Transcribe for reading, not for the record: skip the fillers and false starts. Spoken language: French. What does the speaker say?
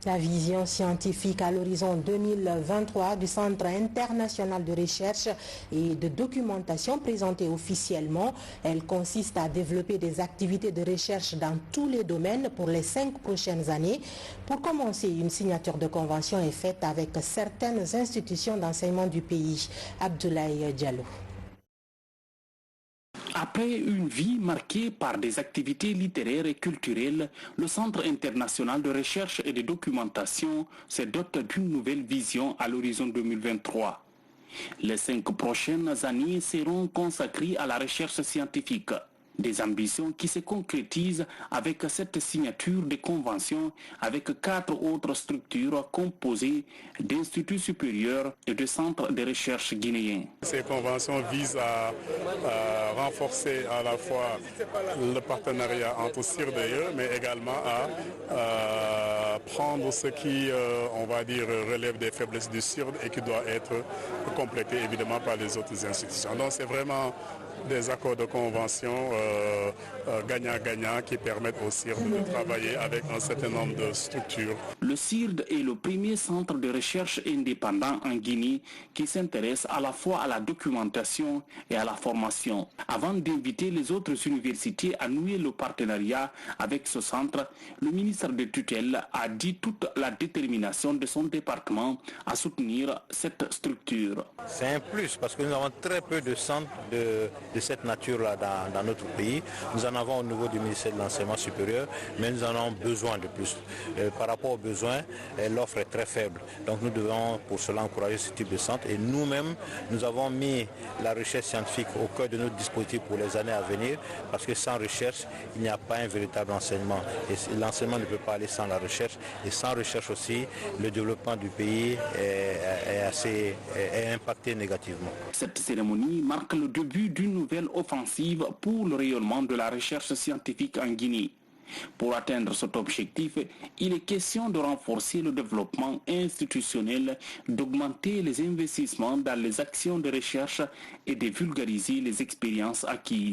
La vision scientifique à l'horizon 2023 du Centre international de recherche et de documentation présentée officiellement, elle consiste à développer des activités de recherche dans tous les domaines pour les 5 prochaines années. Pour commencer, une signature de convention est faite avec certaines institutions d'enseignement du pays. Abdoulaye Diallo. Après une vie marquée par des activités littéraires et culturelles, le Centre international de recherche et de documentation se dote d'une nouvelle vision à l'horizon 2023. Les 5 prochaines années seront consacrées à la recherche scientifique. Des ambitions qui se concrétisent avec cette signature de convention avec 4 autres structures composées d'instituts supérieurs et de centres de recherche guinéens. Ces conventions visent à renforcer à la fois le partenariat entre CIRDE, mais également à prendre ce qui, on va dire, relève des faiblesses du CIRDE et qui doit être complété évidemment par les autres institutions. Donc c'est vraiment des accords de convention gagnant-gagnant qui permettent au CIRDE de travailler avec un certain nombre de structures. Le CIRDE est le premier centre de recherche indépendant en Guinée qui s'intéresse à la fois à la documentation et à la formation. Avant d'inviter les autres universités à nouer le partenariat avec ce centre, le ministre de tutelle a dit toute la détermination de son département à soutenir cette structure. C'est un plus parce que nous avons très peu de centres de cette nature-là dans notre pays. Nous en avons au niveau du ministère de l'Enseignement supérieur, mais nous en avons besoin de plus. Par rapport aux besoins, l'offre est très faible. Donc nous devons pour cela encourager ce type de centre. Et nous-mêmes, nous avons mis la recherche scientifique au cœur de notre dispositif pour les années à venir, parce que sans recherche, il n'y a pas un véritable enseignement. Et l'enseignement ne peut pas aller sans la recherche. Et sans recherche aussi, le développement du pays est impacté négativement. Cette cérémonie marque le début d'une nouvelle offensive pour le rayonnement de la recherche scientifique en Guinée. Pour atteindre cet objectif, il est question de renforcer le développement institutionnel, d'augmenter les investissements dans les actions de recherche et de vulgariser les expériences acquises.